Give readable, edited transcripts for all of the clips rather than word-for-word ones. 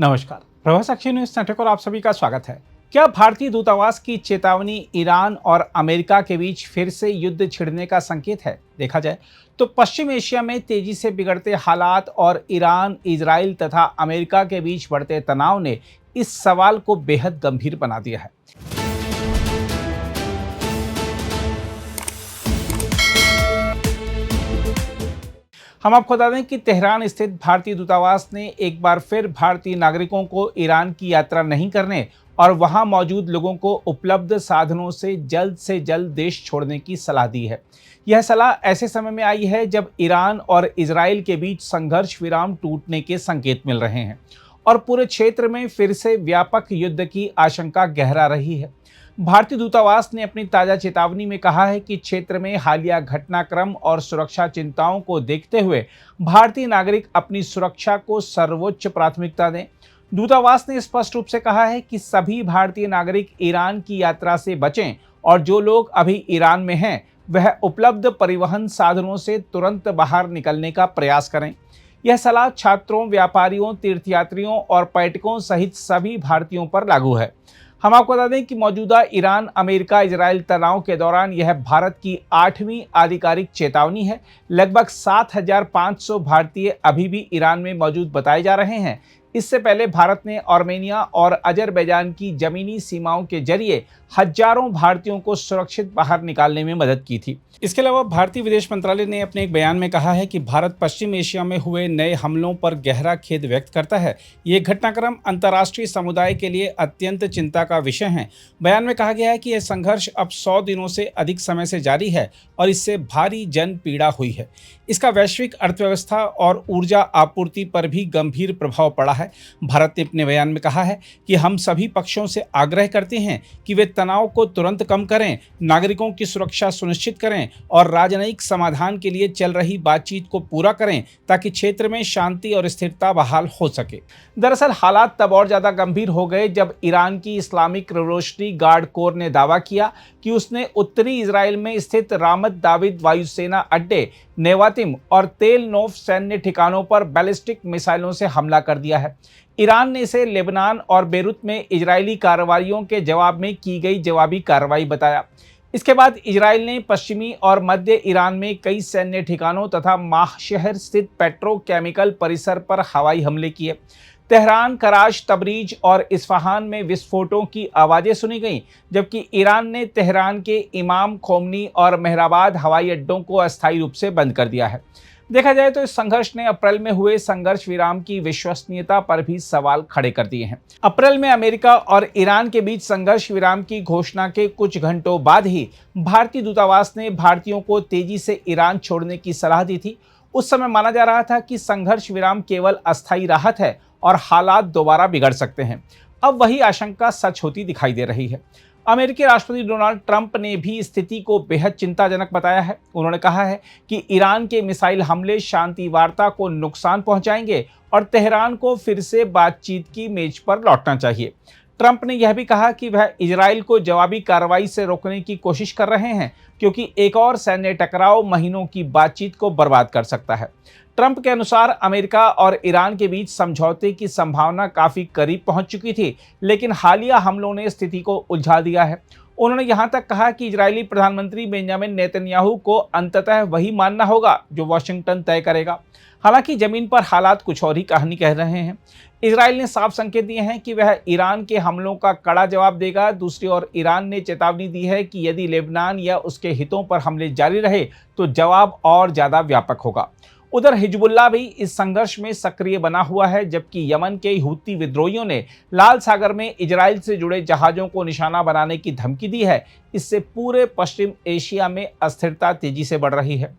नमस्कार, प्रभात साक्षी news network और आप सभी का स्वागत है। क्या भारतीय दूतावास की चेतावनी ईरान और अमेरिका के बीच फिर से युद्ध छिड़ने का संकेत है? देखा जाए तो पश्चिम एशिया में तेजी से बिगड़ते हालात और ईरान, इजराइल तथा अमेरिका के बीच बढ़ते तनाव ने इस सवाल को बेहद गंभीर बना दिया है। हम आपको बता दें कि तेहरान स्थित भारतीय दूतावास ने एक बार फिर भारतीय नागरिकों को ईरान की यात्रा नहीं करने और वहां मौजूद लोगों को उपलब्ध साधनों से जल्द देश छोड़ने की सलाह दी है। यह सलाह ऐसे समय में आई है जब ईरान और इजराइल के बीच संघर्ष विराम टूटने के संकेत मिल रहे हैं और पूरे क्षेत्र में फिर से व्यापक युद्ध की आशंका गहरा रही है। भारतीय दूतावास ने अपनी ताज़ा चेतावनी में कहा है कि क्षेत्र में हालिया घटनाक्रम और सुरक्षा चिंताओं को देखते हुए भारतीय नागरिक अपनी सुरक्षा को सर्वोच्च प्राथमिकता दें। दूतावास ने स्पष्ट रूप से कहा है कि सभी भारतीय नागरिक ईरान की यात्रा से बचें और जो लोग अभी ईरान में हैं वह उपलब्ध परिवहन साधनों से तुरंत बाहर निकलने का प्रयास करें। यह सलाह छात्रों, व्यापारियों, तीर्थयात्रियों और पर्यटकों सहित सभी भारतीयों पर लागू है। हम आपको बता दें कि मौजूदा ईरान अमेरिका इजराइल तनाव के दौरान यह भारत की 8वीं आधिकारिक चेतावनी है। लगभग 7,500 भारतीय अभी भी ईरान में मौजूद बताए जा रहे हैं। इससे पहले भारत ने आर्मेनिया और अजरबैजान की जमीनी सीमाओं के जरिए हजारों भारतीयों को सुरक्षित बाहर निकालने में मदद की थी। इसके अलावा भारतीय विदेश मंत्रालय ने अपने एक बयान में कहा है कि भारत पश्चिम एशिया में हुए नए हमलों पर गहरा खेद व्यक्त करता है। ये घटनाक्रम अंतर्राष्ट्रीय समुदाय के लिए अत्यंत चिंता का विषय है। बयान में कहा गया है कि यह संघर्ष अब 100 दिनों से अधिक समय से जारी है और इससे भारी जन पीड़ा हुई है। इसका वैश्विक अर्थव्यवस्था और ऊर्जा आपूर्ति पर भी गंभीर प्रभाव पड़ा है। भारत ने अपने बयान में कहा है कि हम सभी पक्षों से आग्रह करते हैं कि वे तनाव को तुरंत कम करें, नागरिकों की सुरक्षा सुनिश्चित करें और राजनयिक समाधान के लिए चल रही बातचीत को पूरा करें ताकि क्षेत्र में शांति और स्थिरता बहाल हो सके। दरअसल हालात तब और ज्यादा गंभीर हो गए जब ईरान की इस्लामिक रिवोल्यूशनरी गार्ड कोर ने दावा किया कि उसने उत्तरी इजराइल में स्थित रामत दाविद वायुसेना अड्डे, नेवातिम और तेल नोफ सैन्य ठिकानों पर बैलिस्टिक मिसाइलों से हमला कर दिया है। ईरान ने इसे लेबनान और बेरूत में इजरायली कार्रवाइयों के जवाब में की गई जवाबी कार्रवाई बताया। इसके बाद इजराइल ने पश्चिमी और मध्य ईरान में कई सैन्य ठिकानों तथा माह शहर स्थित पेट्रोकेमिकल परिसर पर हवाई हमले किए। तेहरान, कराच, तबरीज और इस्फहान में विस्फोटों की आवाज़ें सुनी गईं, जबकि ईरान ने तेहरान के इमाम खोमनी और मेहराबाद हवाई अड्डों को अस्थायी रूप से बंद कर दिया है। देखा जाए तो इस संघर्ष ने अप्रैल में हुए संघर्ष विराम की विश्वसनीयता पर भी सवाल खड़े कर दिए हैं। अप्रैल में अमेरिका और ईरान के बीच संघर्ष विराम की घोषणा के कुछ घंटों बाद ही भारतीय दूतावास ने भारतीयों को तेजी से ईरान छोड़ने की सलाह दी थी। उस समय माना जा रहा था कि संघर्ष विराम केवल अस्थायी राहत है और हालात दोबारा बिगड़ सकते हैं। अब वही आशंका सच होती दिखाई दे रही है। अमेरिकी राष्ट्रपति डोनाल्ड ट्रंप ने भी स्थिति को बेहद चिंताजनक बताया है। उन्होंने कहा है कि ईरान के मिसाइल हमले शांति वार्ता को नुकसान पहुंचाएंगे और तेहरान को फिर से बातचीत की मेज पर लौटना चाहिए। ट्रंप ने यह भी कहा कि वह इजराइल को जवाबी कार्रवाई से रोकने की कोशिश कर रहे हैं क्योंकि एक और सैन्य टकराव महीनों की बातचीत को बर्बाद कर सकता है। ट्रंप के अनुसार अमेरिका और ईरान के बीच समझौते की संभावना काफी करीब पहुंच चुकी थी, लेकिन हालिया हमलों ने स्थिति को उलझा दिया है। उन्होंने यहां तक कहा कि इजरायली प्रधानमंत्री बेंजामिन नेतन्याहू को अंततः वही मानना होगा जो वॉशिंगटन तय करेगा। हालांकि जमीन पर हालात कुछ और ही कहानी कह रहे हैं। इजराइल ने साफ संकेत दिए हैं कि वह ईरान के हमलों का कड़ा जवाब देगा। दूसरी ओर ईरान ने चेतावनी दी है कि यदि लेबनान या उसके हितों पर हमले जारी रहे तो जवाब और ज्यादा व्यापक होगा। उधर हिजबुल्लाह भी इस संघर्ष में सक्रिय बना हुआ है, जबकि यमन के हूती विद्रोहियों ने लाल सागर में इजराइल से जुड़े जहाजों को निशाना बनाने की धमकी दी है। इससे पूरे पश्चिम एशिया में अस्थिरता तेजी से बढ़ रही है।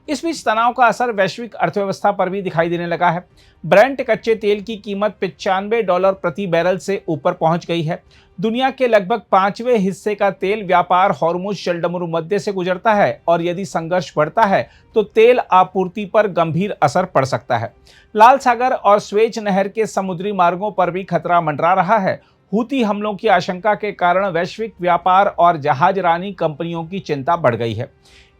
इस बीच तनाव का असर वैश्विक अर्थव्यवस्था पर भी दिखाई देने लगा है। ब्रेंट कच्चे तेल की कीमत $95 प्रति बैरल से ऊपर पहुंच गई है। दुनिया के लगभग 5वें हिस्से का तेल व्यापार हॉर्मुज जलडमरू मध्य से गुजरता है और यदि संघर्ष बढ़ता है तो तेल आपूर्ति पर गंभीर असर पड़ सकता है। लाल सागर और स्वेज नहर के समुद्री मार्गों पर भी खतरा मंडरा रहा है। हूती हमलों की आशंका के कारण वैश्विक व्यापार और जहाजरानी कंपनियों की चिंता बढ़ गई है।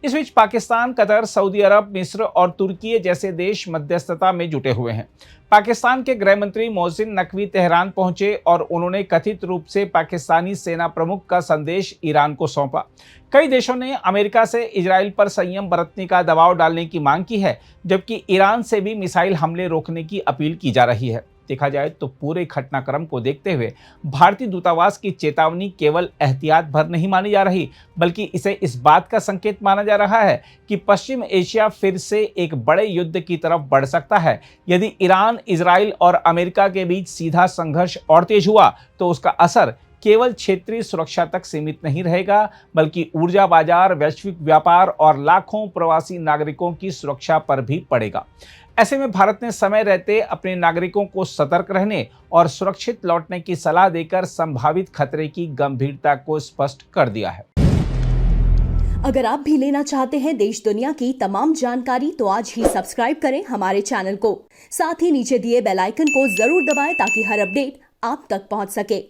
इस बीच पाकिस्तान, कतर, सऊदी अरब, मिस्र और तुर्की जैसे देश मध्यस्थता में जुटे हुए हैं। पाकिस्तान के गृह मंत्री मोहसिन नकवी तेहरान पहुंचे और उन्होंने कथित रूप से पाकिस्तानी सेना प्रमुख का संदेश ईरान को सौंपा। कई देशों ने अमेरिका से इजराइल पर संयम बरतने का दबाव डालने की मांग की है, जबकि ईरान से भी मिसाइल हमले रोकने की अपील की जा रही है। देखा जाए तो पूरे घटनाक्रम को देखते हुए भारतीय दूतावास की चेतावनी केवल एहतियात भर नहीं मानी जा रही, बल्कि इसे इस बात का संकेत माना जा रहा है कि पश्चिम एशिया फिर से एक बड़े युद्ध की तरफ बढ़ सकता है। यदि ईरान, इजराइल और अमेरिका के बीच सीधा संघर्ष और तेज हुआ तो उसका असर केवल क्षेत्रीय सुरक्षा तक सीमित नहीं रहेगा, बल्कि ऊर्जा बाजार, वैश्विक व्यापार और लाखों प्रवासी नागरिकों की सुरक्षा पर भी पड़ेगा। ऐसे में भारत ने समय रहते अपने नागरिकों को सतर्क रहने और सुरक्षित लौटने की सलाह देकर संभावित खतरे की गंभीरता को स्पष्ट कर दिया है। अगर आप भी लेना चाहते हैं देश दुनिया की तमाम जानकारी तो आज ही सब्सक्राइब करें हमारे चैनल को। साथ ही नीचे दिए बेल आइकन को जरूर दबाएं ताकि हर अपडेट आप तक पहुंच सके।